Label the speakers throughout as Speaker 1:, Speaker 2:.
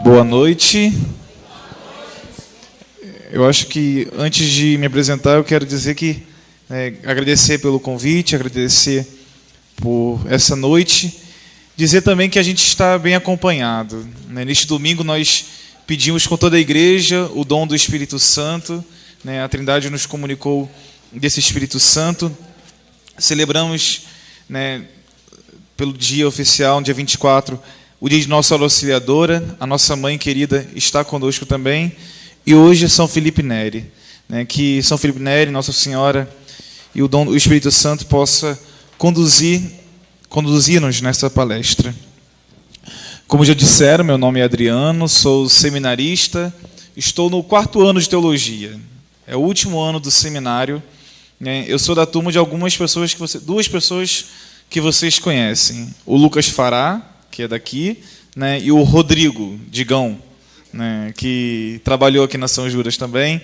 Speaker 1: Boa noite. Eu acho que, antes de me apresentar, eu quero dizer que agradecer pelo convite, agradecer por essa noite, dizer também que a gente está bem acompanhado. Neste domingo nós pedimos com toda a igreja o dom do Espírito Santo, a Trindade nos comunicou desse Espírito Santo. Celebramos, pelo dia oficial, no dia 24, o dia de Nossa Auxiliadora, a nossa mãe querida está conosco também, e hoje é São Felipe Neri, que São Felipe Neri, Nossa Senhora e o Espírito Santo possa conduzir-nos nessa palestra. Como já disseram, meu nome é Adriano, sou seminarista, estou no 4º ano de teologia, é o último ano do seminário. Eu sou da turma de duas pessoas que vocês conhecem, o Lucas Fará, que é daqui, e o Rodrigo Digão, que trabalhou aqui na São Judas também,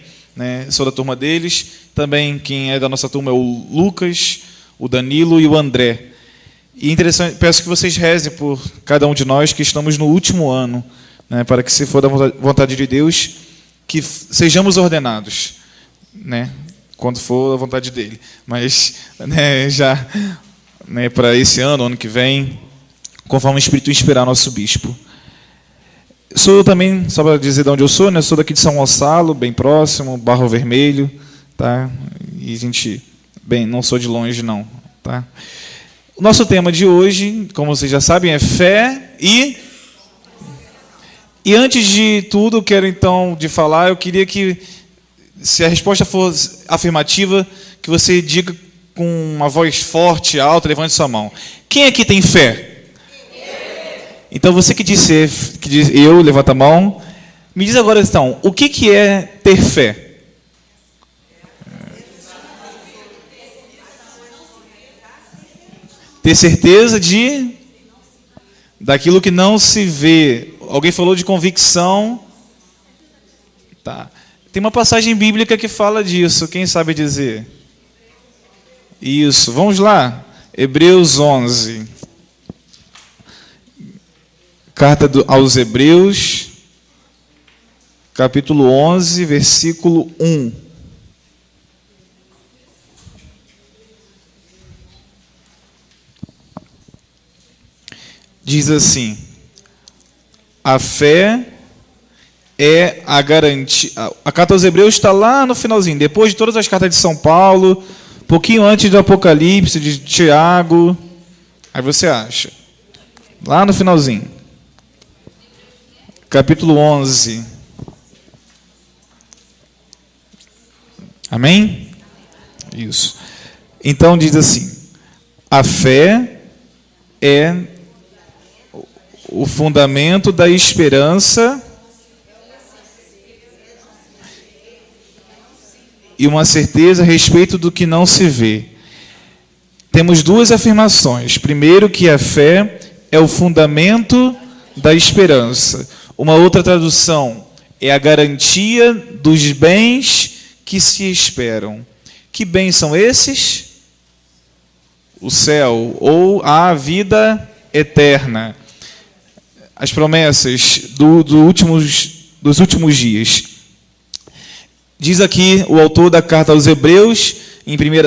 Speaker 1: sou da turma deles. Também quem é da nossa turma é o Lucas, o Danilo e o André. E interessante, peço que vocês rezem por cada um de nós que estamos no último ano, para que, se for da vontade de Deus, que sejamos ordenados, quando for a vontade dele. Mas já para esse ano que vem, conforme o Espírito inspirar nosso bispo. Sou também, só para dizer de onde eu sou, sou daqui de São Gonçalo, bem próximo, Barro Vermelho, tá? E a gente, não sou de longe não, tá? O nosso tema de hoje, como vocês já sabem, é fé e antes de tudo, quero então falar, eu queria que, se a resposta for afirmativa, que você diga com uma voz forte, alta, levante sua mão. Quem aqui tem fé? Então, você que diz eu, levanta a mão. Me diz agora, então, o que é ter fé? Ter certeza daquilo que não se vê. Alguém falou de convicção. Tá. Tem uma passagem bíblica que fala disso. Quem sabe dizer? Isso. Vamos lá. Hebreus 11. Carta aos Hebreus, capítulo 11, versículo 1. Diz assim: a fé é a garantia. A carta aos Hebreus está lá no finalzinho, depois de todas as cartas de São Paulo, um pouquinho antes do Apocalipse, de Tiago. Aí você acha, lá no finalzinho. Capítulo 11. Amém? Isso. Então diz assim: a fé é o fundamento da esperança e uma certeza a respeito do que não se vê. Temos duas afirmações. Primeiro, que a fé é o fundamento da esperança. Uma outra tradução é a garantia dos bens que se esperam. Que bens são esses? O céu ou a vida eterna. As promessas dos últimos dias. Diz aqui o autor da carta aos Hebreus,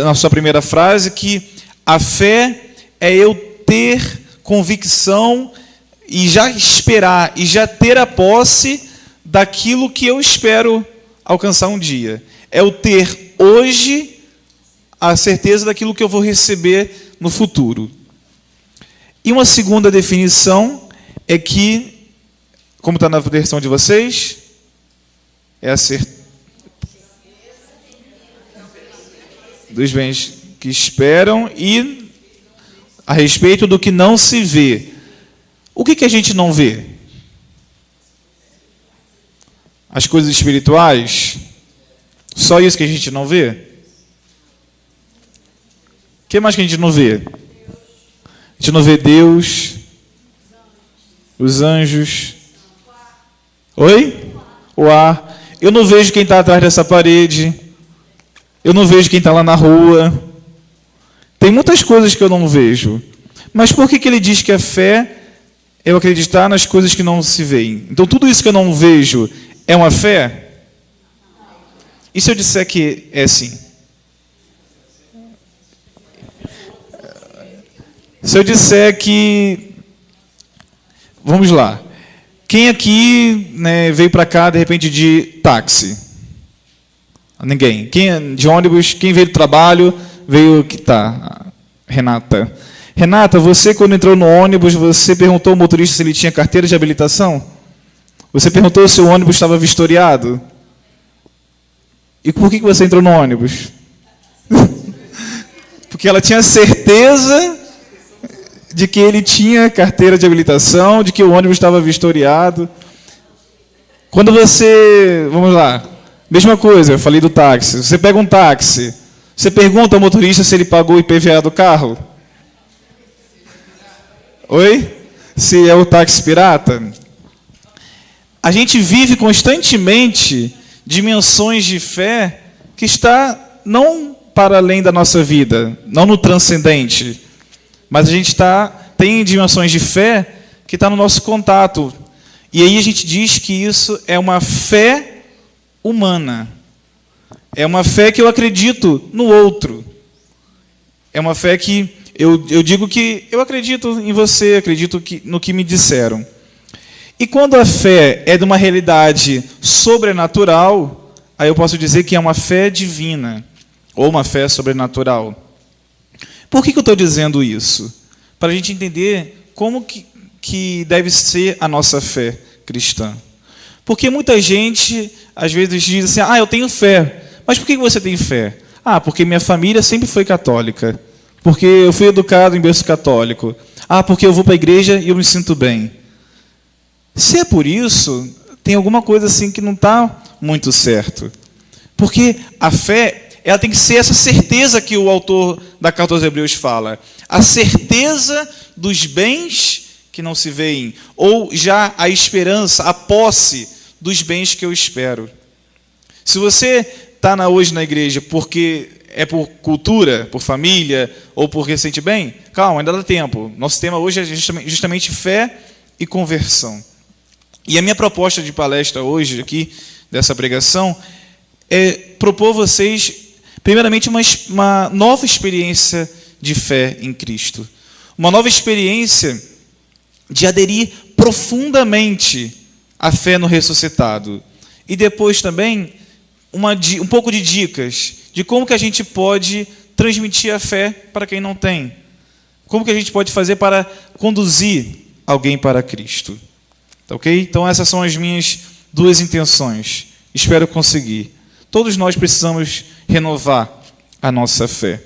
Speaker 1: na sua primeira frase, que a fé é eu ter convicção e já esperar, e já ter a posse daquilo que eu espero alcançar um dia. É eu ter hoje a certeza daquilo que eu vou receber no futuro. E uma segunda definição é que, como está na versão de vocês, é a certeza dos bens que esperam e a respeito do que não se vê. O que a gente não vê? As coisas espirituais? Só isso que a gente não vê? O que mais que a gente não vê? A gente não vê Deus, os anjos. Oi? O ar. Eu não vejo quem está atrás dessa parede. Eu não vejo quem está lá na rua. Tem muitas coisas que eu não vejo. Mas por que ele diz que a fé eu acreditar nas coisas que não se veem. Então, tudo isso que eu não vejo é uma fé? E se eu disser que é sim? Se eu disser que... Vamos lá. Quem aqui, né, veio para cá, de repente, de táxi? Ninguém. Quem de ônibus? Quem veio do trabalho? Veio... que tá? Renata. Renata, você, quando entrou no ônibus, você perguntou ao motorista se ele tinha carteira de habilitação? Você perguntou se o ônibus estava vistoriado? E por que você entrou no ônibus? Porque ela tinha certeza de que ele tinha carteira de habilitação, de que o ônibus estava vistoriado. Quando você... Vamos lá. Mesma coisa, eu falei do táxi. Você pega um táxi, você pergunta ao motorista se ele pagou o IPVA do carro? Oi? Se é o táxi pirata? A gente vive constantemente dimensões de fé que está não para além da nossa vida, não no transcendente, mas a gente tem dimensões de fé que está no nosso contato. E aí a gente diz que isso é uma fé humana. É uma fé que eu acredito no outro. É uma fé que eu digo que eu acredito em você, acredito no que me disseram. E quando a fé é de uma realidade sobrenatural, aí eu posso dizer que é uma fé divina, ou uma fé sobrenatural. Por que eu estou dizendo isso? Para a gente entender como que deve ser a nossa fé cristã. Porque muita gente, às vezes, diz assim, eu tenho fé. Mas por que você tem fé? Porque minha família sempre foi católica. Porque eu fui educado em berço católico. Porque eu vou para a igreja e eu me sinto bem. Se é por isso, tem alguma coisa assim que não está muito certo. Porque a fé, ela tem que ser essa certeza que o autor da Carta aos Hebreus fala. A certeza dos bens que não se veem. Ou já a esperança, a posse dos bens que eu espero. Se você está hoje na igreja porque é por cultura, por família, ou porque sente bem, calma, ainda dá tempo. Nosso tema hoje é justamente fé e conversão. E a minha proposta de palestra hoje, aqui, dessa pregação, é propor a vocês, primeiramente, uma nova experiência de fé em Cristo. Uma nova experiência de aderir profundamente à fé no ressuscitado. E depois também, um pouco de dicas de como que a gente pode transmitir a fé para quem não tem. Como que a gente pode fazer para conduzir alguém para Cristo. Tá ok? Então essas são as minhas duas intenções. Espero conseguir. Todos nós precisamos renovar a nossa fé.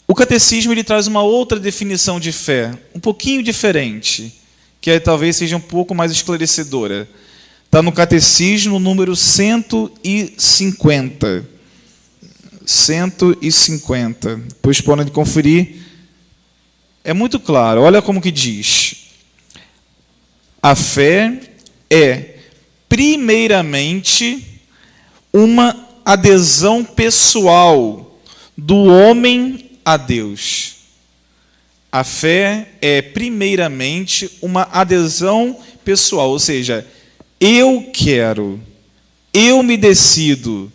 Speaker 1: O catecismo ele traz uma outra definição de fé, um pouquinho diferente, que talvez seja um pouco mais esclarecedora. Está no catecismo número 150. 150. Depois podem conferir. É muito claro. Olha como que diz. A fé é, primeiramente, uma adesão pessoal do homem a Deus. A fé é, primeiramente, uma adesão pessoal, ou seja, eu quero, eu me decido,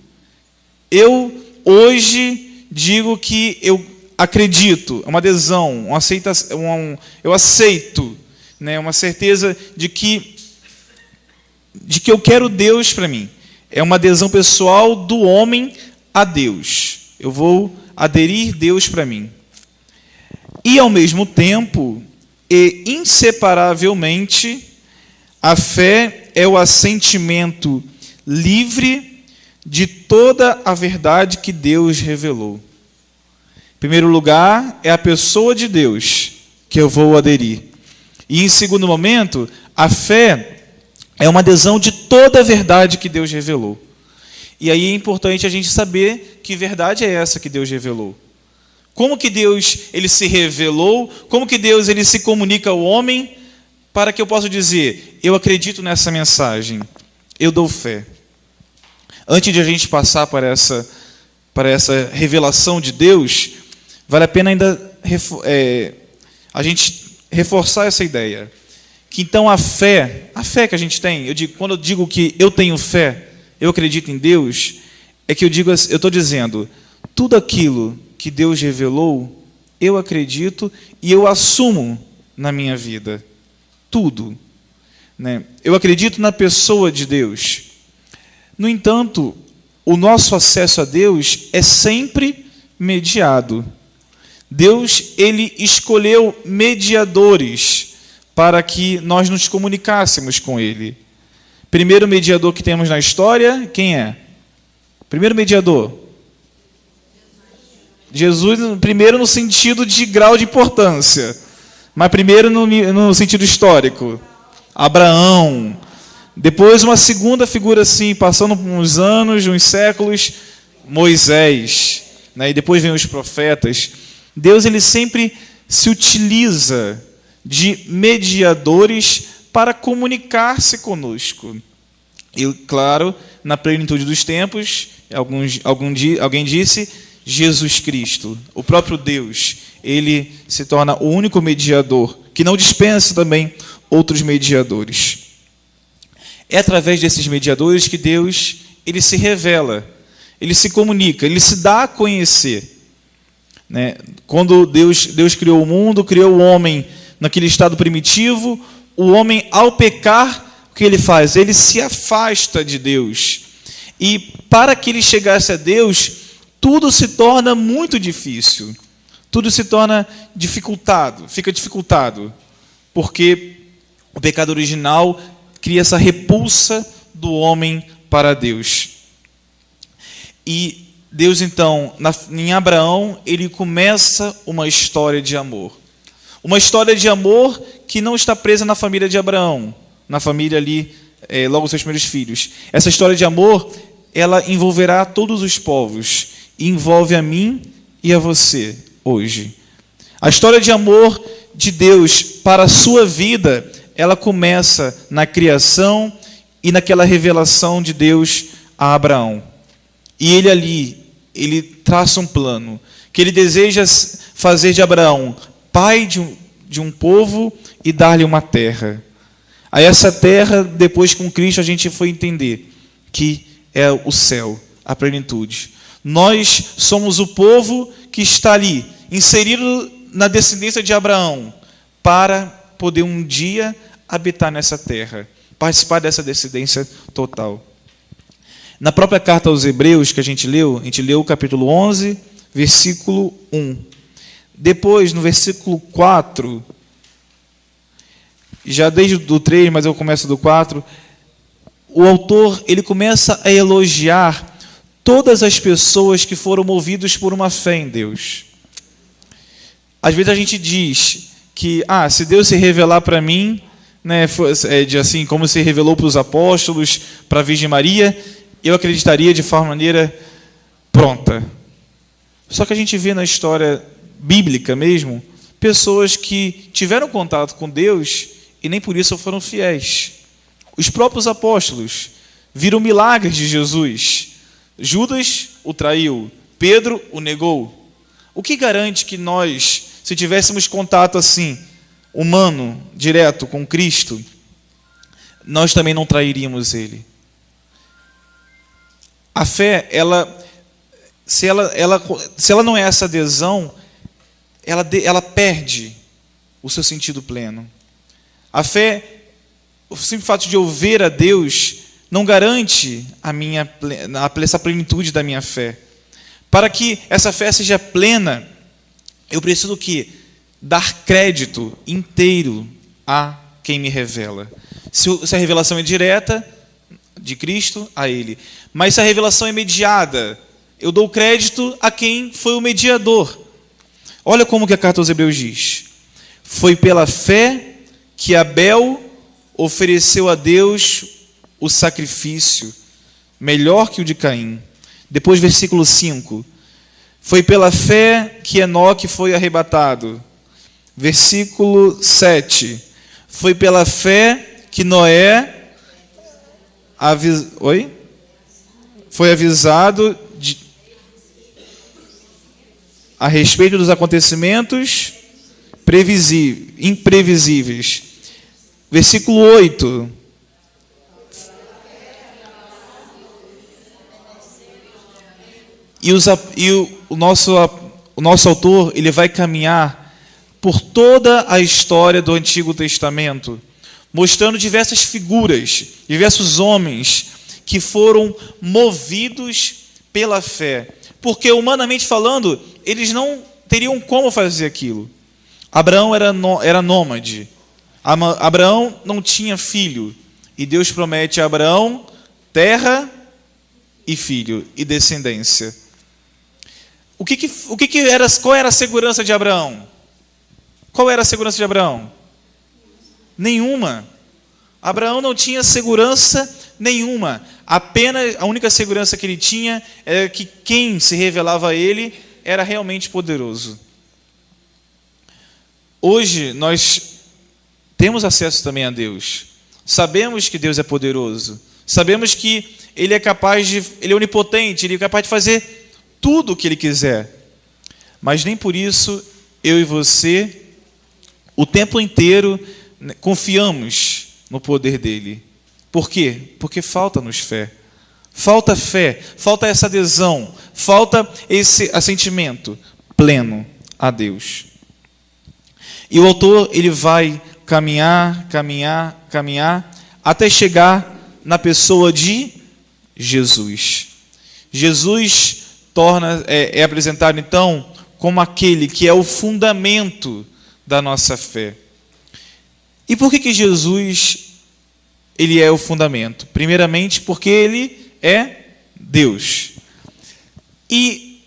Speaker 1: eu hoje digo que eu acredito, é uma adesão, uma aceitação, eu aceito, né, uma certeza de que eu quero Deus para mim. É uma adesão pessoal do homem a Deus. Eu vou aderir Deus para mim. E, ao mesmo tempo, e inseparavelmente, a fé é o assentimento livre de toda a verdade que Deus revelou. Em primeiro lugar, é a pessoa de Deus que eu vou aderir. E, em segundo momento, a fé é uma adesão de toda a verdade que Deus revelou. E aí é importante a gente saber que verdade é essa que Deus revelou. Como que Deus ele se revelou? Como que Deus ele se comunica ao homem para que eu possa dizer, eu acredito nessa mensagem, eu dou fé. Antes de a gente passar para essa revelação de Deus, vale a pena ainda a gente reforçar essa ideia. Que então a fé que a gente tem, quando eu digo que eu tenho fé, eu acredito em Deus, é que eu estou dizendo, tudo aquilo que Deus revelou, eu acredito e eu assumo na minha vida. Tudo. Né? Eu acredito na pessoa de Deus. No entanto, o nosso acesso a Deus é sempre mediado. Deus, ele escolheu mediadores para que nós nos comunicássemos com ele. Primeiro mediador que temos na história, quem é? Primeiro mediador? Jesus, primeiro no sentido de grau de importância, mas primeiro no sentido histórico. Abraão. Depois uma segunda figura assim, passando por uns anos, uns séculos, Moisés. Né? E depois vem os profetas. Deus, ele sempre se utiliza de mediadores para comunicar-se conosco. E, claro, na plenitude dos tempos, alguém disse, Jesus Cristo, o próprio Deus, ele se torna o único mediador, que não dispensa também outros mediadores. É através desses mediadores que Deus, ele se revela, ele se comunica, ele se dá a conhecer. Né? Quando Deus criou o mundo, criou o homem naquele estado primitivo, o homem, ao pecar, o que ele faz? Ele se afasta de Deus. E para que ele chegasse a Deus, tudo se torna muito difícil. Tudo se torna dificultado, fica dificultado. Porque o pecado original cria essa repulsa do homem para Deus. E Deus, então, em Abraão, ele começa uma história de amor. Uma história de amor que não está presa na família de Abraão, na família ali, logo os seus primeiros filhos. Essa história de amor, ela envolverá todos os povos, e envolve a mim e a você hoje. A história de amor de Deus para a sua vida, ela começa na criação e naquela revelação de Deus a Abraão. E ele traça um plano, que ele deseja fazer de Abraão pai de um povo e dar-lhe uma terra. A essa terra, depois com Cristo, a gente foi entender que é o céu, a plenitude. Nós somos o povo que está ali, inserido na descendência de Abraão, para poder um dia habitar nessa terra, participar dessa descendência total. Na própria carta aos Hebreus que a gente leu o capítulo 11, versículo 1. Depois, no versículo 4, já desde o 3, mas eu começo do 4, o autor, ele começa a elogiar todas as pessoas que foram movidas por uma fé em Deus. Às vezes a gente diz que, se Deus se revelar para mim, né, assim como se revelou para os apóstolos, para a Virgem Maria, eu acreditaria de forma maneira pronta. Só que a gente vê na história bíblica mesmo, pessoas que tiveram contato com Deus e nem por isso foram fiéis. Os próprios apóstolos viram milagres de Jesus. Judas o traiu, Pedro o negou. O que garante que nós, se tivéssemos contato assim, humano, direto com Cristo, nós também não trairíamos ele? A fé, se ela não é essa adesão, ela perde o seu sentido pleno. A fé, o simples fato de eu ver a Deus, não garante essa plenitude da minha fé. Para que essa fé seja plena, eu preciso que dar crédito inteiro a quem me revela. Se a revelação é direta, de Cristo, a Ele. Mas se a revelação é mediada, eu dou crédito a quem foi o mediador. Olha como que a carta aos Hebreus diz. Foi pela fé que Abel ofereceu a Deus o sacrifício melhor que o de Caim. Depois, versículo 5. Foi pela fé que Enoque foi arrebatado. Versículo 7. Foi pela fé que Noé foi avisado a respeito dos acontecimentos previsíveis. imprevisíveis. Versículo 8. O nosso autor, ele vai caminhar por toda a história do Antigo Testamento, mostrando diversas figuras, diversos homens que foram movidos pela fé. Porque, humanamente falando, eles não teriam como fazer aquilo. Abraão era nômade. Abraão não tinha filho. E Deus promete a Abraão terra e filho e descendência. Qual era a segurança de Abraão? Qual era a segurança de Abraão? Nenhuma. Abraão não tinha segurança nenhuma. Apenas a única segurança que ele tinha era que quem se revelava a ele era realmente poderoso. Hoje nós temos acesso também a Deus. Sabemos que Deus é poderoso. Sabemos que Ele é Ele é onipotente, Ele é capaz de fazer tudo o que Ele quiser. Mas nem por isso eu e você, o tempo inteiro, confiamos no poder dEle. Por quê? Porque falta-nos fé. Falta fé, falta essa adesão, falta esse assentimento pleno a Deus. E o autor, ele vai caminhar, até chegar na pessoa de Jesus. Jesus é apresentado, então, como aquele que é o fundamento da nossa fé. E por que Jesus ele é o fundamento? Primeiramente, porque ele é Deus. E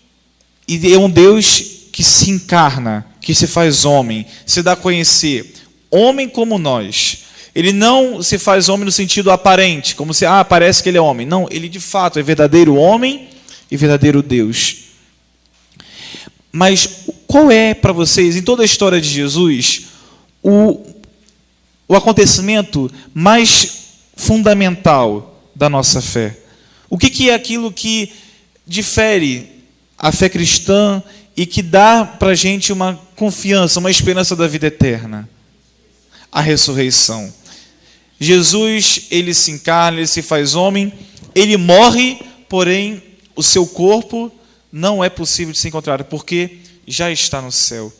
Speaker 1: é um Deus que se encarna, que se faz homem, se dá a conhecer. Homem como nós. Ele não se faz homem no sentido aparente, como se, parece que ele é homem. Não, ele de fato é verdadeiro homem e verdadeiro Deus. Mas qual é para vocês, em toda a história de Jesus, o acontecimento mais fundamental da nossa fé? O que é aquilo que difere a fé cristã e que dá para a gente uma confiança, uma esperança da vida eterna? A ressurreição. Jesus, ele se encarna, ele se faz homem, ele morre, porém o seu corpo não é possível de ser encontrado, porque já está no céu.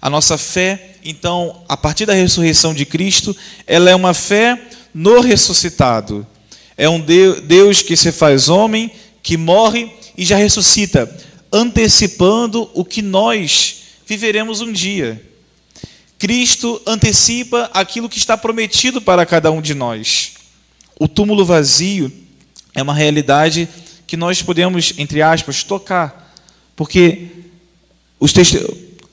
Speaker 1: A nossa fé, então, a partir da ressurreição de Cristo, ela é uma fé no ressuscitado. É um Deus que se faz homem, que morre e já ressuscita, antecipando o que nós viveremos um dia. Cristo antecipa aquilo que está prometido para cada um de nós. O túmulo vazio é uma realidade que nós podemos, entre aspas, tocar. Porque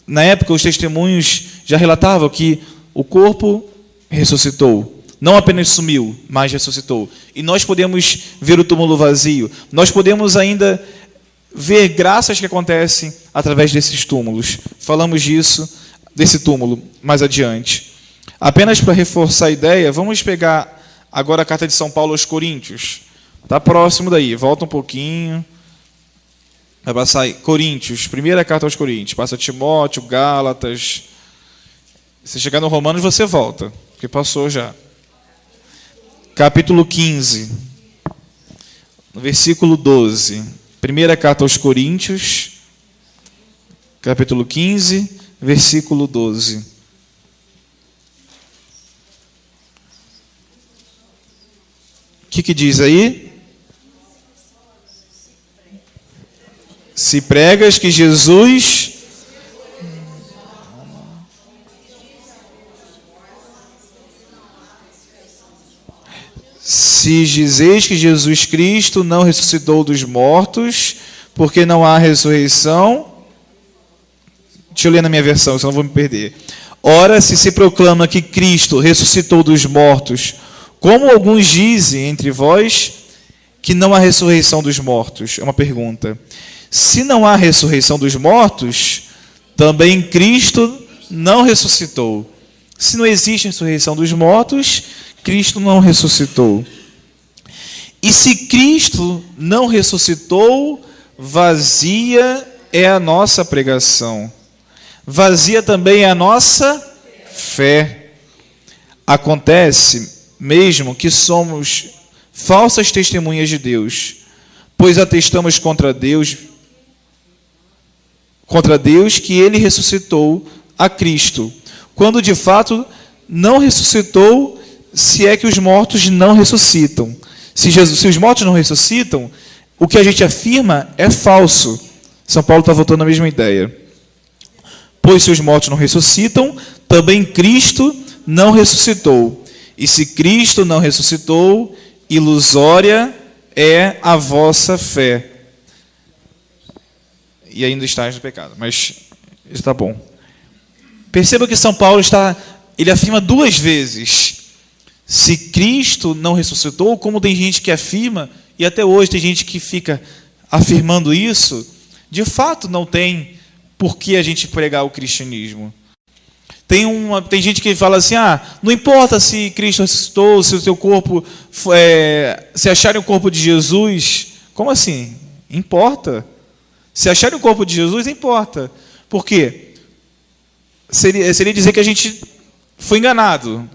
Speaker 1: na época os testemunhos já relatavam que o corpo ressuscitou. Não apenas sumiu, mas ressuscitou. E nós podemos ver o túmulo vazio. Nós podemos ainda ver graças que acontecem através desses túmulos. Falamos desse túmulo mais adiante. Apenas para reforçar a ideia, vamos pegar agora a carta de São Paulo aos Coríntios. Está próximo daí, volta um pouquinho. Vai passar aí, Coríntios, primeira carta aos Coríntios. Passa Timóteo, Gálatas. Se chegar no Romanos, você volta, porque passou já. Capítulo 15, no versículo 12. Primeira carta aos Coríntios, capítulo 15, versículo 12. O que diz aí? Se pregas que Jesus... Se dizeis que Jesus Cristo não ressuscitou dos mortos, porque não há ressurreição... Deixa eu ler na minha versão, senão eu vou me perder. Ora, se proclama que Cristo ressuscitou dos mortos, como alguns dizem entre vós que não há ressurreição dos mortos? É uma pergunta. Se não há ressurreição dos mortos, também Cristo não ressuscitou. Se não existe ressurreição dos mortos, Cristo não ressuscitou. E se Cristo não ressuscitou, vazia é a nossa pregação. vazia também é a nossa fé. Acontece mesmo que somos falsas testemunhas de Deus, pois atestamos contra Deus que Ele ressuscitou a Cristo, quando de fato não ressuscitou, se é que os mortos não ressuscitam. Se os mortos não ressuscitam, o que a gente afirma é falso. São Paulo está voltando à mesma ideia. Pois se os mortos não ressuscitam, também Cristo não ressuscitou. E se Cristo não ressuscitou, ilusória é a vossa fé. E ainda estáis no pecado, mas está bom. Perceba que São Paulo ele afirma duas vezes. Se Cristo não ressuscitou, como tem gente que afirma, e até hoje tem gente que fica afirmando isso, de fato não tem por que a gente pregar o cristianismo. Tem gente que fala assim, não importa se Cristo ressuscitou, se o seu corpo, se acharem o corpo de Jesus. Como assim? Importa. Se acharem o corpo de Jesus, importa. Por quê? Seria dizer que a gente foi enganado,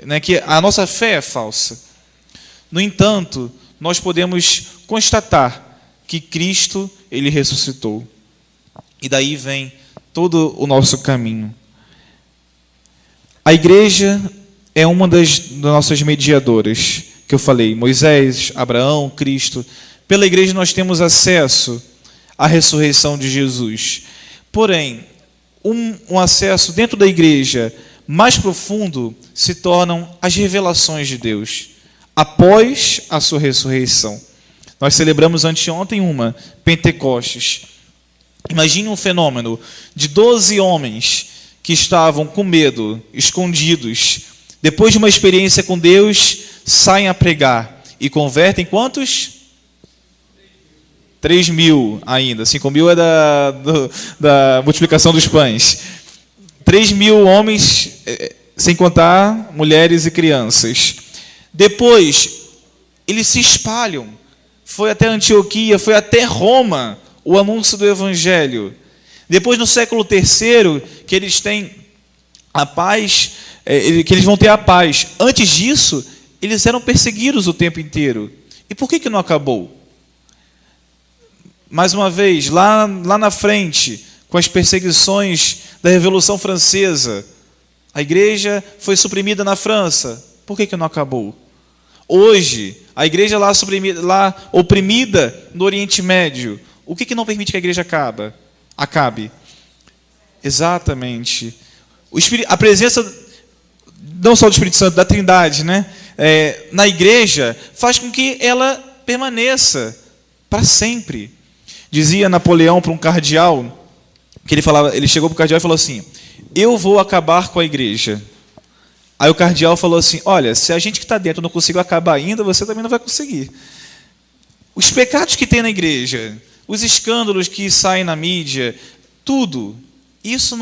Speaker 1: né, que a nossa fé é falsa. No entanto, nós podemos constatar que Cristo, Ele ressuscitou. E daí vem todo o nosso caminho. A igreja é uma das nossas mediadoras, que eu falei, Moisés, Abraão, Cristo. Pela igreja nós temos acesso à ressurreição de Jesus. Porém, um acesso dentro da igreja mais profundo se tornam as revelações de Deus, após a sua ressurreição. Nós celebramos anteontem Pentecostes. Imagine um fenômeno de 12 homens que estavam com medo, escondidos. Depois de uma experiência com Deus, saem a pregar e convertem quantos? 3.000 ainda. 5.000 é da multiplicação dos pães. 3.000 homens, sem contar mulheres e crianças. Depois, eles se espalham. Foi até Antioquia, foi até Roma o anúncio do Evangelho. Depois, no século III, que eles têm a paz, que eles vão ter a paz. Antes disso, eles eram perseguidos o tempo inteiro. E por que não acabou? Mais uma vez, lá na frente, com as perseguições da Revolução Francesa, a igreja foi suprimida na França. Por que não acabou? Hoje, a igreja lá oprimida no Oriente Médio. O que não permite que a igreja acabe? Exatamente. A presença, não só do Espírito Santo, da Trindade, né? Na igreja, faz com que ela permaneça para sempre. Dizia Napoleão para um cardeal, que ele chegou para o cardeal e falou assim, eu vou acabar com a igreja. Aí o cardeal falou assim, olha, se a gente que está dentro não conseguiu acabar ainda, você também não vai conseguir. Os pecados que tem na igreja, os escândalos que saem na mídia, tudo, isso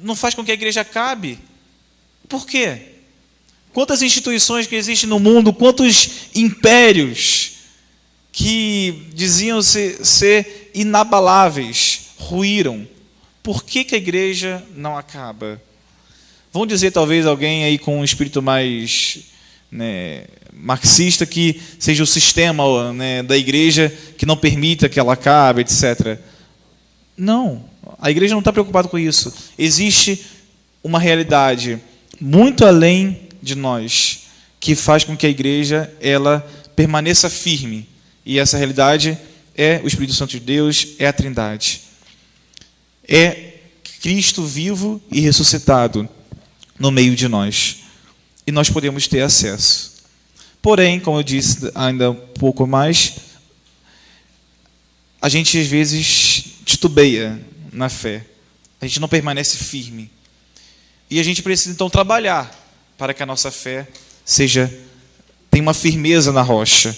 Speaker 1: não faz com que a igreja acabe. Por quê? Quantas instituições que existem no mundo, quantos impérios que diziam ser inabaláveis, ruíram. Por que a igreja não acaba? Vão dizer talvez alguém aí com um espírito mais marxista que seja o sistema da igreja que não permita que ela acabe, etc. Não, a igreja não está preocupada com isso. Existe uma realidade muito além de nós que faz com que a igreja ela permaneça firme. E essa realidade é o Espírito Santo de Deus, é a Trindade. É Cristo vivo e ressuscitado no meio de nós. E nós podemos ter acesso. Porém, como eu disse ainda um pouco mais, a gente às vezes titubeia na fé. A gente não permanece firme. E a gente precisa então trabalhar para que a nossa fé tenha uma firmeza na rocha.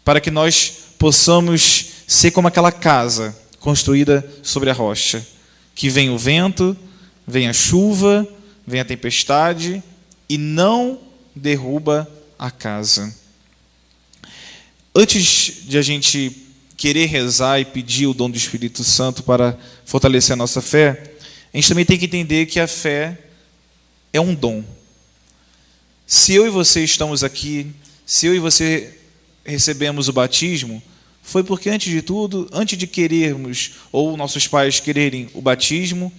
Speaker 1: Para que nós possamos ser como aquela casa construída sobre a rocha. Que vem o vento, vem a chuva, vem a tempestade e não derruba a casa. Antes de a gente querer rezar e pedir o dom do Espírito Santo para fortalecer a nossa fé, a gente também tem que entender que a fé é um dom. Se eu e você estamos aqui, se eu e você recebemos o batismo, foi porque, antes de tudo, antes de querermos, ou nossos pais quererem o batismo,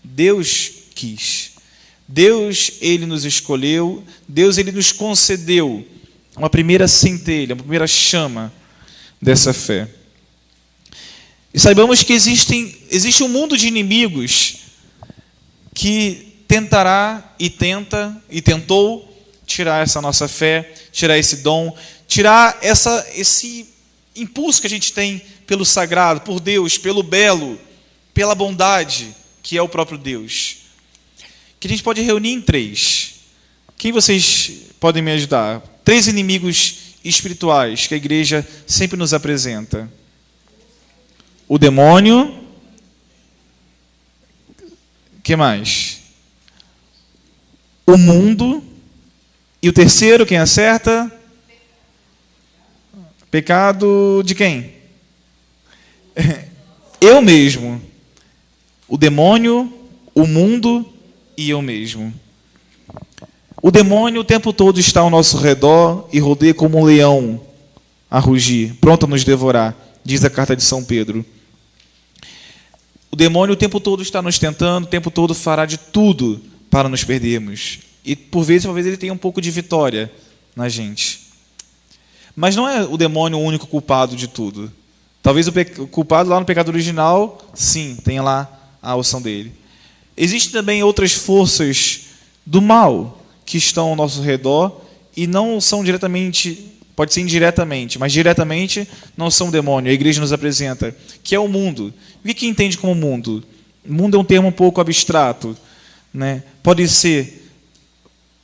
Speaker 1: Deus quis. Deus, Ele nos escolheu, Deus, Ele nos concedeu uma primeira centelha, uma primeira chama dessa fé. E saibamos que existe um mundo de inimigos que tentará e tenta e tentou tirar essa nossa fé, tirar esse dom, tirar esse impulso que a gente tem pelo sagrado, por Deus, pelo belo, pela bondade, que é o próprio Deus. Que a gente pode reunir em 3. Quem vocês podem me ajudar? 3 inimigos espirituais que a igreja sempre nos apresenta. O demônio. O que mais? O mundo. E o terceiro, quem acerta? Pecado de quem? Eu mesmo. O demônio, o mundo e eu mesmo. O demônio o tempo todo está ao nosso redor e rodeia como um leão a rugir, pronto a nos devorar, diz a carta de São Pedro. O demônio o tempo todo está nos tentando, o tempo todo fará de tudo para nos perdermos. E por vezes, talvez ele tenha um pouco de vitória na gente. Mas não é o demônio o único culpado de tudo. Talvez o culpado lá no pecado original, sim, tenha lá a ação dele. Existem também outras forças do mal que estão ao nosso redor e não são diretamente, pode ser indiretamente, mas diretamente não são o demônio. A igreja nos apresenta, que é o mundo. O que entende como mundo? O mundo é um termo um pouco abstrato, né? Pode ser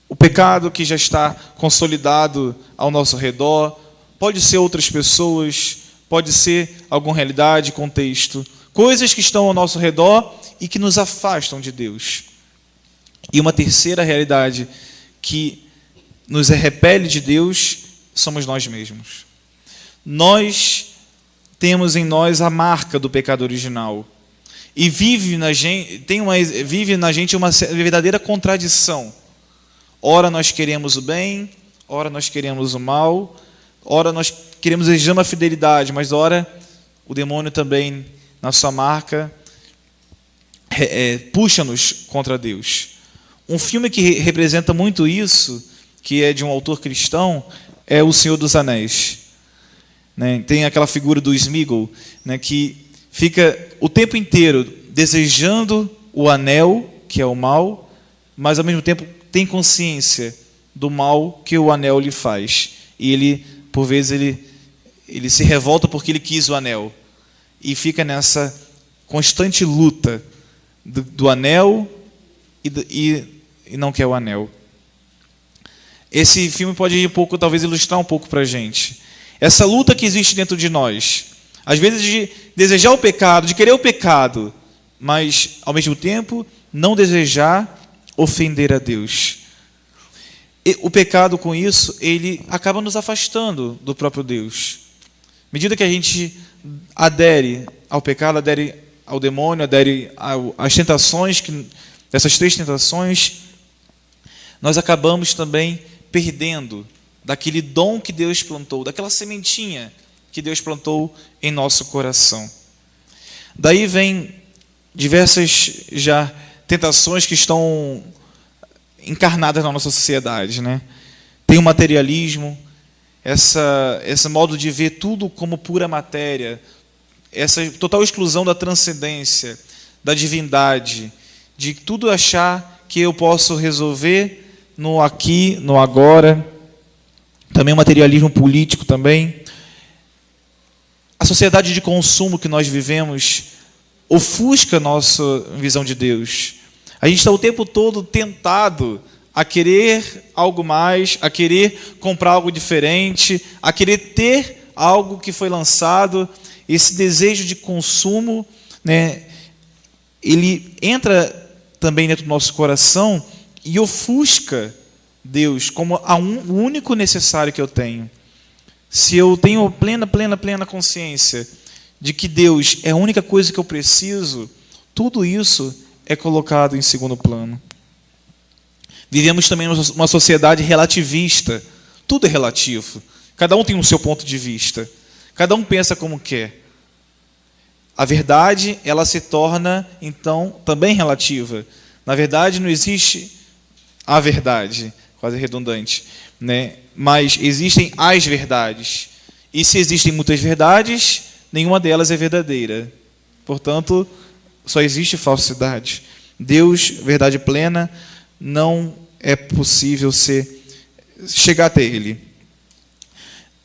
Speaker 1: o pecado que já está consolidado ao nosso redor, pode ser outras pessoas, pode ser alguma realidade, contexto, coisas que estão ao nosso redor e que nos afastam de Deus. E uma terceira realidade que nos repele de Deus somos nós mesmos. Nós temos em nós a marca do pecado original e vive na gente uma verdadeira contradição. Ora nós queremos o bem, ora nós queremos o mal, ora nós queremos exigir uma fidelidade, mas ora o demônio também, na sua marca, puxa-nos contra Deus. Um filme que representa muito isso, que é de um autor cristão, é O Senhor dos Anéis. Né? Tem aquela figura do Sméagol, né, que fica o tempo inteiro desejando o anel, que é o mal, mas ao mesmo tempo tem consciência do mal que o anel lhe faz. E ele, por vezes, ele se revolta porque ele quis o anel. E fica nessa constante luta do anel e não quer o anel. Esse filme pode ir talvez ilustrar um pouco para a gente. Essa luta que existe dentro de nós. Às vezes de desejar o pecado, de querer o pecado, mas, ao mesmo tempo, não desejar ofender a Deus. E o pecado, com isso, ele acaba nos afastando do próprio Deus. À medida que a gente adere ao pecado, adere ao demônio, adere às tentações, dessas 3 tentações, nós acabamos também perdendo daquele dom que Deus plantou, daquela sementinha que Deus plantou em nosso coração. Daí vem diversas já tentações que estão encarnadas na nossa sociedade, né? Tem o materialismo, esse modo de ver tudo como pura matéria, essa total exclusão da transcendência, da divindade, de tudo achar que eu posso resolver no aqui, no agora. Também o materialismo político também. A sociedade de consumo que nós vivemos ofusca a nossa visão de Deus. A gente está o tempo todo tentado a querer algo mais, a querer comprar algo diferente, a querer ter algo que foi lançado. Esse desejo de consumo, né, ele entra também dentro do nosso coração e ofusca Deus como o único necessário que eu tenho. Se eu tenho plena consciência de que Deus é a única coisa que eu preciso, tudo isso é colocado em segundo plano. Vivemos também numa sociedade relativista. Tudo é relativo. Cada um tem o seu ponto de vista. Cada um pensa como quer. A verdade, ela se torna, então, também relativa. Na verdade, não existe a verdade, quase redundante, né? Mas existem as verdades. E se existem muitas verdades, nenhuma delas é verdadeira. Portanto, só existe falsidade. Deus, verdade plena, não é possível chegar até Ele.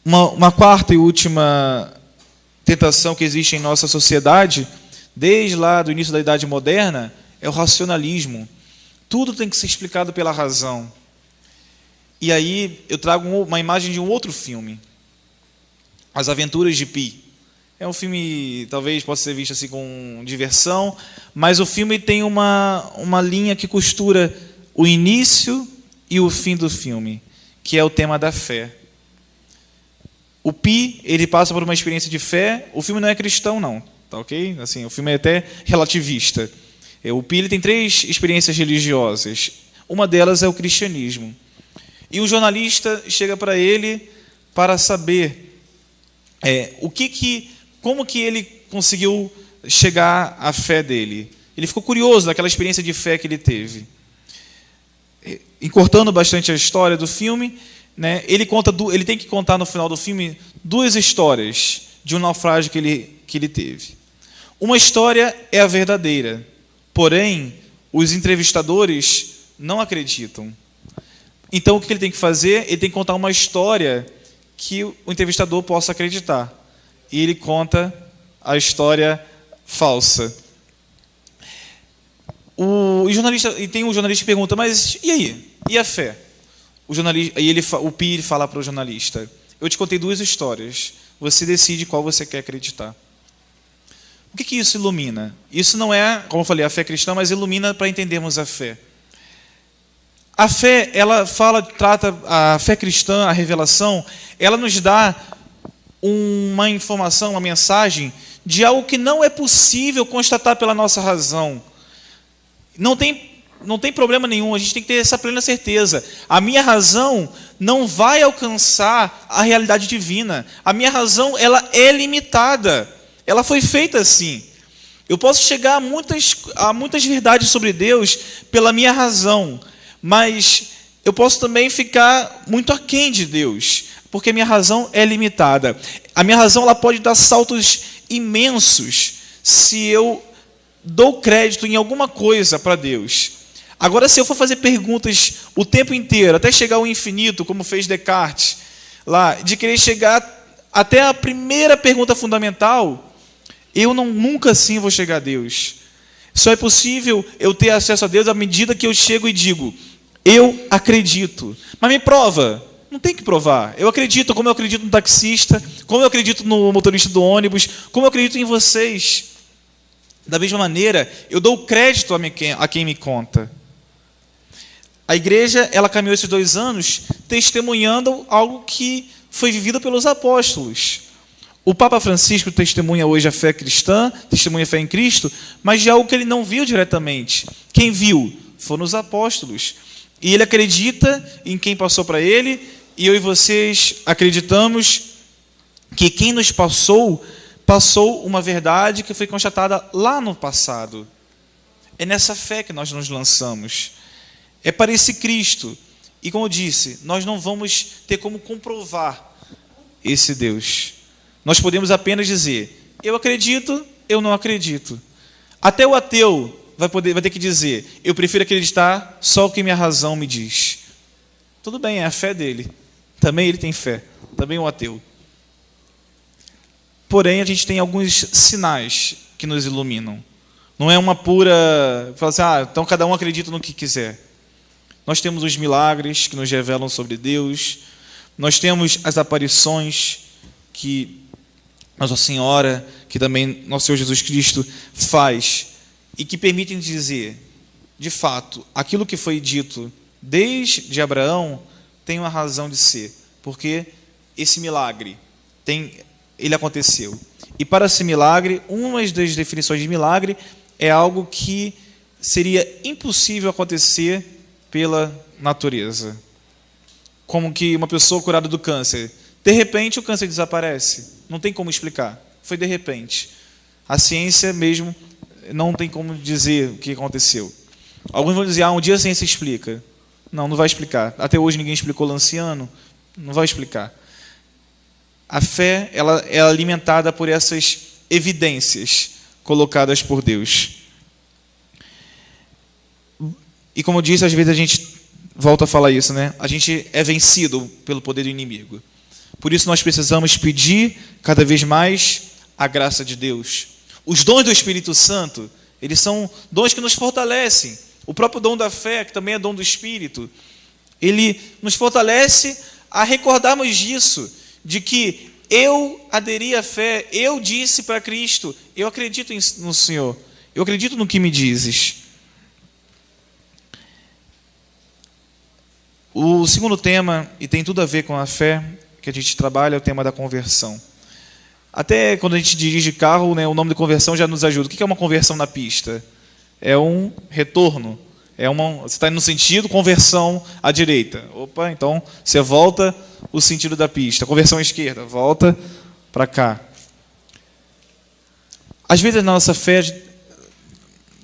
Speaker 1: Uma quarta e última tentação que existe em nossa sociedade, desde lá do início da Idade Moderna, é o racionalismo. Tudo tem que ser explicado pela razão. E aí eu trago uma imagem de um outro filme, As Aventuras de Pi. É um filme, talvez possa ser visto assim com diversão, mas o filme tem uma linha que costura o início e o fim do filme, que é o tema da fé. O Pi, ele passa por uma experiência de fé. O filme não é cristão, não, tá ok? Assim, o filme é até relativista. O Pi, ele tem 3 experiências religiosas. Uma delas é o cristianismo. E o jornalista chega para ele para saber como que ele conseguiu chegar à fé dele. Ele ficou curioso daquela experiência de fé que ele teve. Encurtando bastante a história do filme, né, ele tem que contar no final do filme 2 histórias de um naufrágio que ele teve. Uma história é a verdadeira, porém, os entrevistadores não acreditam. Então, o que ele tem que fazer? Ele tem que contar uma história que o entrevistador possa acreditar. E ele conta a história falsa. O jornalista que pergunta, mas e aí? E a fé? O Pi fala para o jornalista, eu te contei 2 histórias, você decide qual você quer acreditar. O que isso ilumina? Isso não é, como eu falei, a fé cristã, mas ilumina para entendermos a fé. A fé, trata a fé cristã, a revelação, ela nos dá uma informação, uma mensagem de algo que não é possível constatar pela nossa razão. Não tem problema nenhum, a gente tem que ter essa plena certeza. A minha razão não vai alcançar a realidade divina. A minha razão, ela é limitada. Ela foi feita assim. Eu posso chegar a muitas verdades sobre Deus pela minha razão, mas eu posso também ficar muito aquém de Deus, porque a minha razão é limitada. A minha razão, ela pode dar saltos imensos se eu dou crédito em alguma coisa para Deus. Agora, se eu for fazer perguntas o tempo inteiro, até chegar ao infinito, como fez Descartes, lá, de querer chegar até a primeira pergunta fundamental, eu nunca assim vou chegar a Deus. Só é possível eu ter acesso a Deus à medida que eu chego e digo, eu acredito. Mas me prova. Não tem que provar. Eu acredito, como eu acredito no taxista, como eu acredito no motorista do ônibus, como eu acredito em vocês. Da mesma maneira, eu dou crédito a quem me conta. A igreja, ela caminhou esses 2 anos testemunhando algo que foi vivido pelos apóstolos. O Papa Francisco testemunha hoje a fé cristã, testemunha a fé em Cristo, mas de algo que ele não viu diretamente. Quem viu? Foram os apóstolos. E ele acredita em quem passou para ele, e eu e vocês acreditamos que quem nos passou uma verdade que foi constatada lá no passado. É nessa fé que nós nos lançamos. É para esse Cristo. E como eu disse, nós não vamos ter como comprovar esse Deus. Nós podemos apenas dizer, eu acredito, eu não acredito. Até o ateu vai ter que dizer, eu prefiro acreditar só o que minha razão me diz. Tudo bem, é a fé dele. Também ele tem fé. Também o ateu. Porém, a gente tem alguns sinais que nos iluminam. Não é uma pura... Fala assim, então cada um acredita no que quiser. Nós temos os milagres que nos revelam sobre Deus. Nós temos as aparições que Nossa Senhora, que também nosso Senhor Jesus Cristo faz, e que permitem dizer, de fato, aquilo que foi dito desde Abraão tem uma razão de ser, porque esse milagre ele aconteceu. E para esse milagre, uma das definições de milagre é algo que seria impossível acontecer pela natureza. Como que uma pessoa curada do câncer, de repente o câncer desaparece. Não tem como explicar. Foi de repente. A ciência mesmo não tem como dizer o que aconteceu. Alguns vão dizer, um dia a ciência explica. Não vai explicar. Até hoje ninguém explicou Lanciano. Não vai explicar. A fé, ela é alimentada por essas evidências colocadas por Deus. E como eu disse, às vezes a gente volta a falar isso, né? A gente é vencido pelo poder do inimigo. Por isso nós precisamos pedir cada vez mais a graça de Deus. Os dons do Espírito Santo, eles são dons que nos fortalecem. O próprio dom da fé, que também é dom do Espírito, ele nos fortalece a recordarmos disso, de que eu aderi à fé, eu disse para Cristo, eu acredito no Senhor, eu acredito no que me dizes. O segundo tema, e tem tudo a ver com a fé, que a gente trabalha, é o tema da conversão. Até quando a gente dirige carro, né, o nome de conversão já nos ajuda. O que é uma conversão na pista? É um retorno. Você está indo no sentido, conversão à direita. Opa, então você volta o sentido da pista. Conversão à esquerda, volta para cá. Às vezes na nossa fé,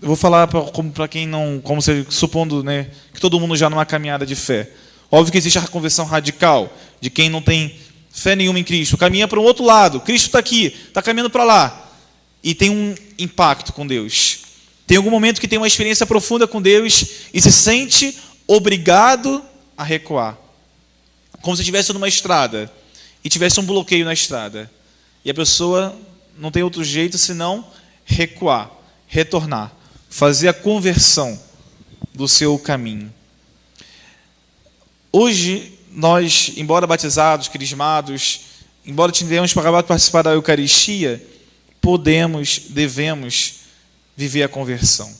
Speaker 1: eu vou falar para quem não, como se, supondo, né, que todo mundo já numa caminhada de fé. Óbvio que existe a conversão radical, de quem não tem fé nenhuma em Cristo, caminha para um outro lado. Cristo está aqui, está caminhando para lá. E tem um impacto com Deus. Tem algum momento que tem uma experiência profunda com Deus e se sente obrigado a recuar. Como se estivesse numa estrada e tivesse um bloqueio na estrada. E a pessoa não tem outro jeito senão recuar, retornar, fazer a conversão do seu caminho. Hoje, nós, embora batizados, crismados, embora tenhamos acabado de participar da Eucaristia, devemos viver a conversão.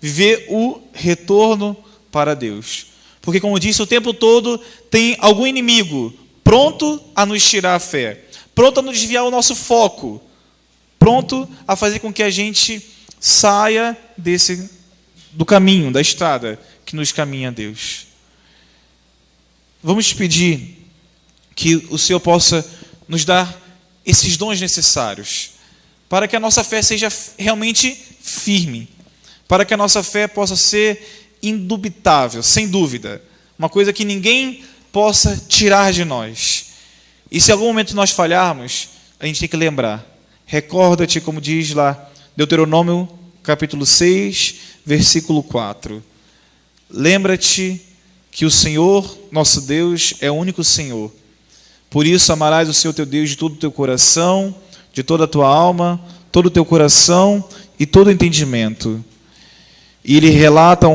Speaker 1: Viver o retorno para Deus. Porque, como eu disse, o tempo todo tem algum inimigo pronto a nos tirar a fé, pronto a nos desviar o nosso foco, pronto a fazer com que a gente saia do caminho, da estrada que nos caminha a Deus. Vamos pedir que o Senhor possa nos dar esses dons necessários para que a nossa fé seja realmente firme, para que a nossa fé possa ser indubitável, sem dúvida, uma coisa que ninguém possa tirar de nós. E se em algum momento nós falharmos, a gente tem que lembrar, recorda-te, como diz lá, Deuteronômio capítulo 6, versículo 4. Lembra-te que o Senhor, nosso Deus, é o único Senhor. Por isso amarás o Senhor teu Deus de todo o teu coração, de toda a tua alma, todo o teu coração e todo o entendimento. E ele relata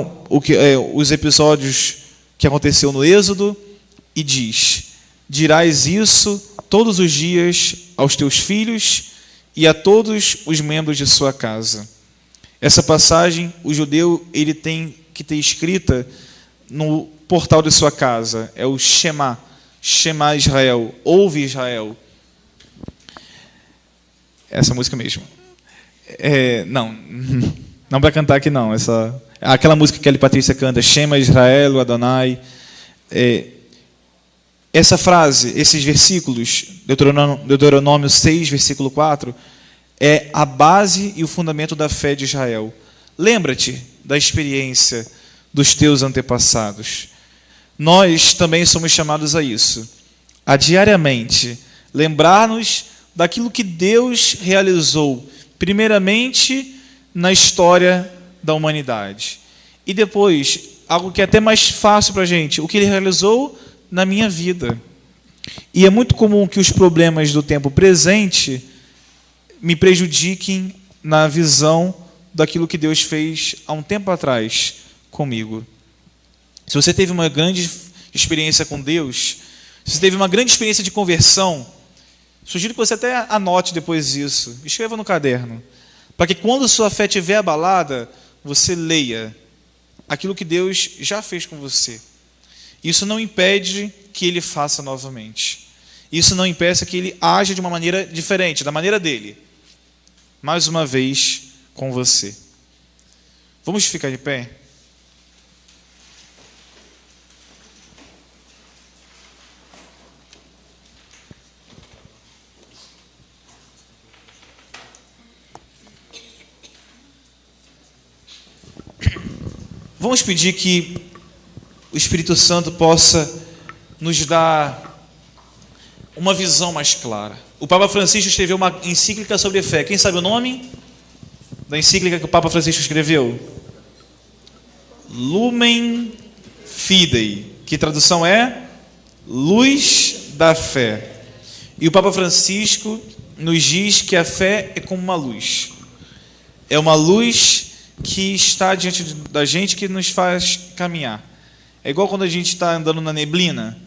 Speaker 1: os episódios que aconteceu no Êxodo e diz: dirás isso todos os dias aos teus filhos e a todos os membros de sua casa. Essa passagem, o judeu ele tem que ter escrita no portal de sua casa. É o Shema Israel, ouve Israel. Essa música mesmo. Não para cantar aqui não. Aquela música que a Patrícia canta, Shema Israel, Adonai. Essa frase, esses versículos, Deuteronômio 6, versículo 4, é a base e o fundamento da fé de Israel. Lembra-te da experiência dos teus antepassados. Nós também somos chamados a isso, a diariamente lembrar-nos daquilo que Deus realizou, primeiramente na história da humanidade. E depois, algo que é até mais fácil para a gente, o que Ele realizou na minha vida. E é muito comum que os problemas do tempo presente me prejudiquem na visão daquilo que Deus fez há um tempo atrás comigo. Se você teve uma grande experiência com Deus, se você teve uma grande experiência de conversão, sugiro que você até anote depois isso, escreva no caderno, para que quando sua fé estiver abalada, você leia aquilo que Deus já fez com você. Isso não impede que Ele faça novamente. Isso não impeça que Ele haja de uma maneira diferente, da maneira dele. Mais uma vez com você. Vamos ficar de pé? Vamos pedir que o Espírito Santo possa nos dar uma visão mais clara. O Papa Francisco escreveu uma encíclica sobre fé. Quem sabe o nome da encíclica que o Papa Francisco escreveu? Lumen Fidei, que tradução é Luz da Fé. E o Papa Francisco nos diz que a fé é como uma luz. É uma luz que está diante da gente, que nos faz caminhar. É igual quando a gente está andando na neblina,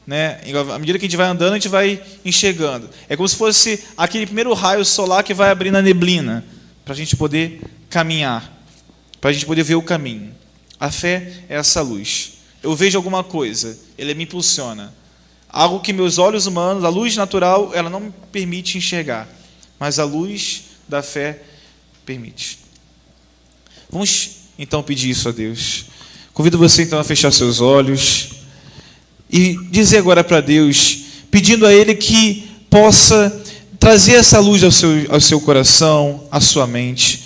Speaker 1: né? À medida que a gente vai andando, a gente vai enxergando. É como se fosse aquele primeiro raio solar que vai abrir na neblina, para a gente poder caminhar, para a gente poder ver o caminho. A fé é essa luz. Eu vejo alguma coisa, ele me impulsiona. Algo que meus olhos humanos, a luz natural, ela não me permite enxergar, mas a luz da fé permite. Vamos então pedir isso a Deus. Convido você então a fechar seus olhos e dizer agora para Deus, pedindo a Ele que possa trazer essa luz ao seu coração, à sua mente.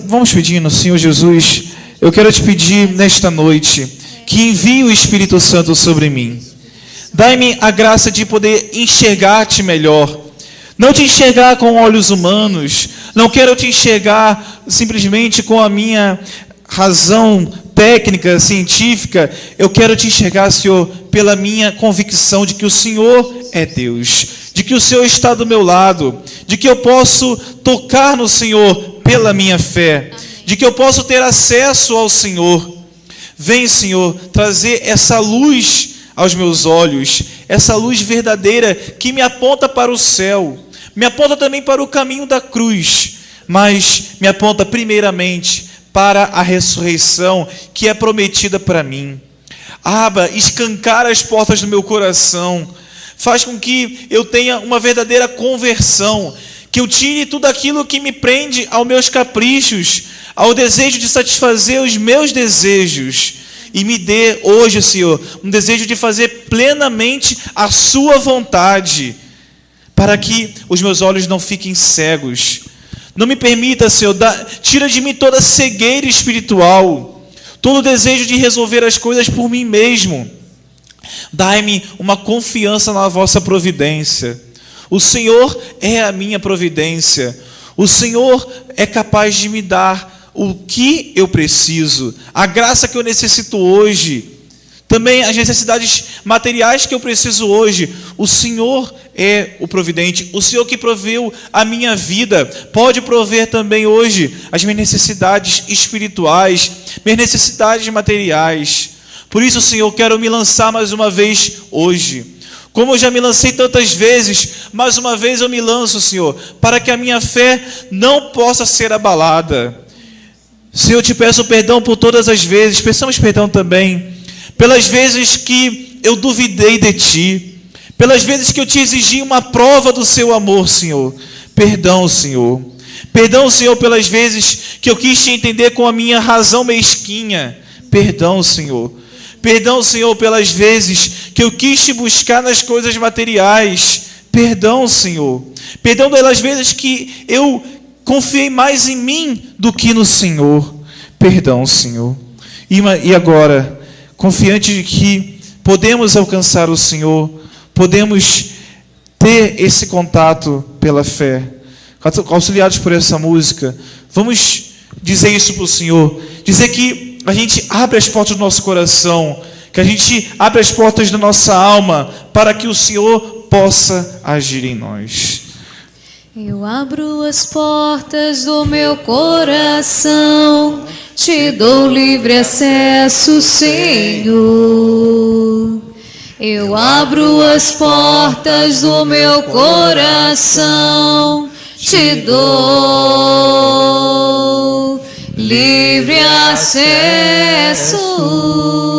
Speaker 1: Vamos pedindo, Senhor Jesus, eu quero te pedir nesta noite que envie o Espírito Santo sobre mim. Dai-me a graça de poder enxergar-te melhor. Não te enxergar com olhos humanos. Não quero te enxergar simplesmente com a minha razão técnica, científica. Eu quero te enxergar, Senhor, pela minha convicção de que o Senhor é Deus, de que o Senhor está do meu lado, de que eu posso tocar no Senhor pela minha fé, de que eu posso ter acesso ao Senhor. Vem, Senhor, trazer essa luz aos meus olhos, essa luz verdadeira que me aponta para o céu, me aponta também para o caminho da cruz, mas me aponta primeiramente para a ressurreição que é prometida para mim. Abra, escancara as portas do meu coração, faz com que eu tenha uma verdadeira conversão, que eu tire tudo aquilo que me prende aos meus caprichos, ao desejo de satisfazer os meus desejos, e me dê hoje, Senhor, um desejo de fazer plenamente a sua vontade, para que os meus olhos não fiquem cegos. Não me permita, Senhor, tira de mim toda cegueira espiritual, todo o desejo de resolver as coisas por mim mesmo. Dai-me uma confiança na vossa providência. O Senhor é a minha providência. O Senhor é capaz de me dar o que eu preciso, a graça que eu necessito hoje, também as necessidades materiais que eu preciso hoje. O Senhor é o providente, o Senhor que proveu a minha vida, pode prover também hoje as minhas necessidades espirituais, minhas necessidades materiais. Por isso, Senhor, quero me lançar mais uma vez hoje. Como eu já me lancei tantas vezes, mais uma vez eu me lanço, Senhor, para que a minha fé não possa ser abalada. Senhor, eu te peço perdão por todas as vezes, peçamos perdão também pelas vezes que eu duvidei de Ti, pelas vezes que eu te exigi uma prova do Seu amor, Senhor. Perdão, Senhor. Perdão, Senhor, pelas vezes que eu quis te entender com a minha razão mesquinha. Perdão, Senhor. Perdão, Senhor, pelas vezes que eu quis te buscar nas coisas materiais. Perdão, Senhor. Perdão pelas vezes que eu confiei mais em mim do que no Senhor. Perdão, Senhor. E agora, confiante de que podemos alcançar o Senhor, podemos ter esse contato pela fé, auxiliados por essa música, vamos dizer isso para o Senhor, dizer que a gente abre as portas do nosso coração, que a gente abre as portas da nossa alma, para que o Senhor possa agir em nós.
Speaker 2: Eu abro as portas do meu coração, te dou livre acesso, Senhor. Eu abro as portas do meu coração, te dou livre acesso.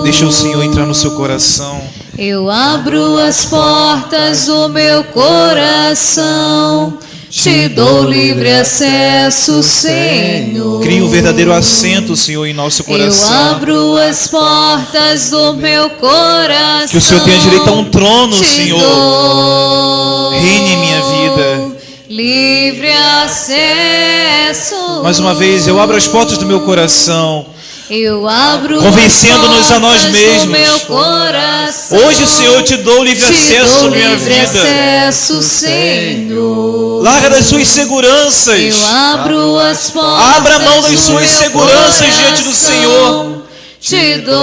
Speaker 1: Deixa o Senhor entrar no seu coração.
Speaker 2: Eu abro as portas do meu coração, te dou livre acesso, Senhor.
Speaker 1: Crie um verdadeiro assento, Senhor, em nosso
Speaker 2: Eu
Speaker 1: coração.
Speaker 2: abro as portas do meu coração.
Speaker 1: Que o Senhor tenha direito a um trono,
Speaker 2: te
Speaker 1: Senhor.
Speaker 2: dou
Speaker 1: Reine em minha vida.
Speaker 2: livre acesso.
Speaker 1: Mais uma vez, eu abro as portas do meu coração,
Speaker 2: Eu abro
Speaker 1: convencendo-nos a nós
Speaker 2: as portas
Speaker 1: mesmos.
Speaker 2: do meu coração.
Speaker 1: Hoje, Senhor, eu te dou livre acesso
Speaker 2: Te
Speaker 1: à
Speaker 2: dou
Speaker 1: minha
Speaker 2: livre
Speaker 1: vida.
Speaker 2: acesso, Senhor.
Speaker 1: Larga das suas seguranças.
Speaker 2: Eu abro as portas.
Speaker 1: Abra mão das
Speaker 2: do
Speaker 1: suas
Speaker 2: meu
Speaker 1: seguranças diante do Senhor.
Speaker 2: Te dou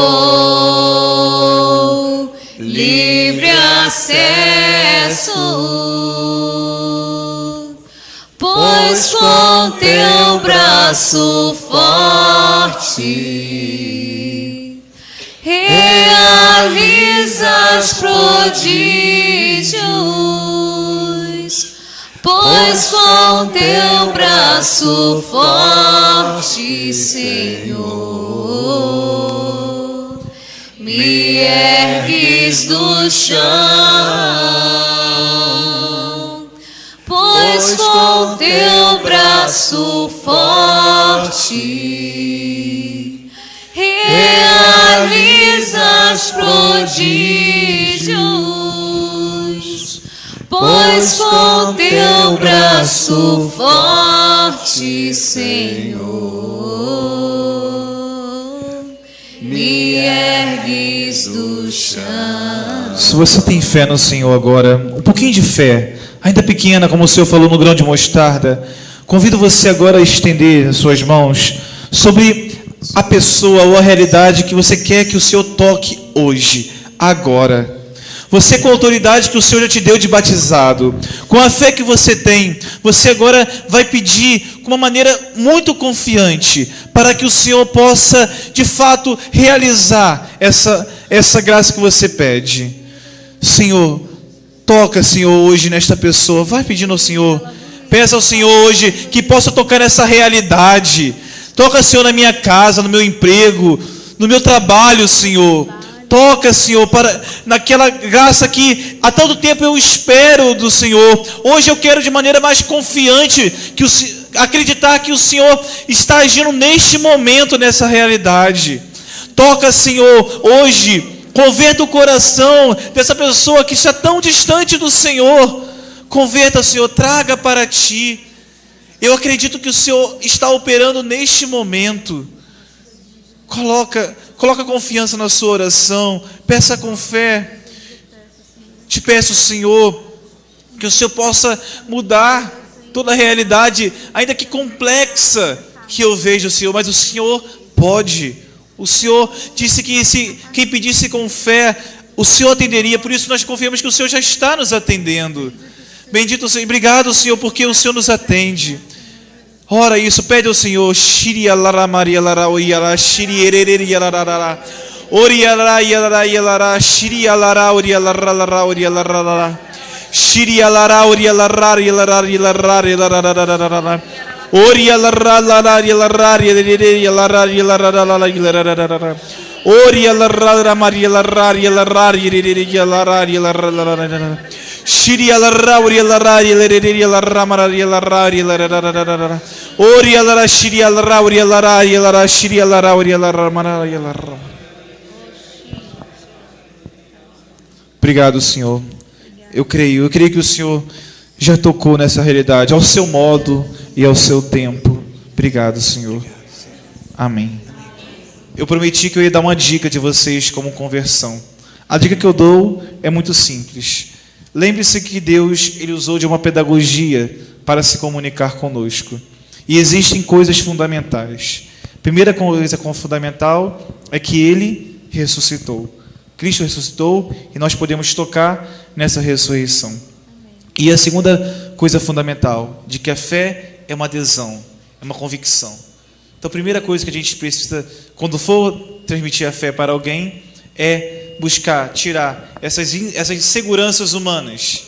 Speaker 2: livre acesso, pois com teu braço forte realizas prodígios, pois com teu braço forte, Senhor, me ergues do chão, pois com teu braço forte realizas prodígios, pois com teu braço forte, Senhor, me ergues do chão.
Speaker 1: Se você tem fé no Senhor agora, um pouquinho de fé, ainda pequena, como o Senhor falou no grão de mostarda, convido você agora a estender as suas mãos sobre a pessoa ou a realidade que você quer que o Senhor toque hoje, agora. Você, com a autoridade que o Senhor já te deu de batizado, com a fé que você tem, você agora vai pedir com uma maneira muito confiante, para que o Senhor possa, de fato, realizar essa graça que você pede. Senhor, toca, Senhor, hoje nesta pessoa. Vai pedindo ao Senhor. Peça ao Senhor hoje que possa tocar nessa realidade. Toca, Senhor, na minha casa, no meu emprego, no meu trabalho, Senhor. Toca, Senhor, naquela graça que há tanto tempo eu espero do Senhor. Hoje eu quero de maneira mais confiante acreditar que o Senhor está agindo neste momento, nessa realidade. Toca, Senhor, hoje, converta o coração dessa pessoa que está tão distante do Senhor. Converta, Senhor, traga para Ti. Eu acredito que o Senhor está operando neste momento. Coloca confiança na sua oração. Peça com fé. Te peço, Senhor, que o Senhor possa mudar toda a realidade, ainda que complexa, que eu vejo, Senhor. Mas o Senhor pode. O Senhor disse que quem pedisse com fé, o Senhor atenderia. Por isso nós confiamos que o Senhor já está nos atendendo. Bendito Senhor. Obrigado, Senhor, porque o Senhor nos atende. Ora isso, pede ao Senhor. Shiri alara maria lara oiara shiri ereri alara ori alara alara alara shiri alara ori alara alara ori alara shiri alara ori alara alara alara ori alara alara alara ereri alara alara ori alara maria alara alara ereri alara alara shiri alara ori alara ereri alara maria alara ori alara shiri alara ori alara shiri alara ori alara maria alara. Obrigado, Senhor. Eu creio que o Senhor já tocou nessa realidade, ao seu modo e ao seu tempo. Obrigado, Senhor. Amém. Eu prometi que eu ia dar uma dica de vocês como conversão. A dica que eu dou é muito simples. Lembre-se que Deus, Ele usou de uma pedagogia para se comunicar conosco. E existem coisas fundamentais. Primeira coisa fundamental é que Ele ressuscitou. Cristo ressuscitou e nós podemos tocar nessa ressurreição. E a segunda coisa fundamental, de que a fé é uma adesão, é uma convicção. Então a primeira coisa que a gente precisa, quando for transmitir a fé para alguém, é buscar tirar essas inseguranças humanas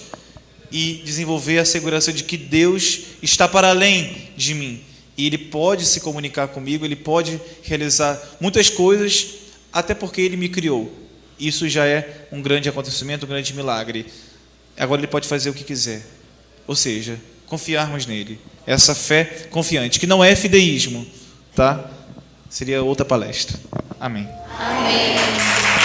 Speaker 1: e desenvolver a segurança de que Deus está para além de mim. E Ele pode se comunicar comigo, Ele pode realizar muitas coisas, até porque Ele me criou. Isso já é um grande acontecimento, um grande milagre. Agora Ele pode fazer o que quiser. Ou seja, confiarmos nele. Essa fé confiante, que não é fideísmo, tá? Seria outra palestra. Amém.
Speaker 2: Amém.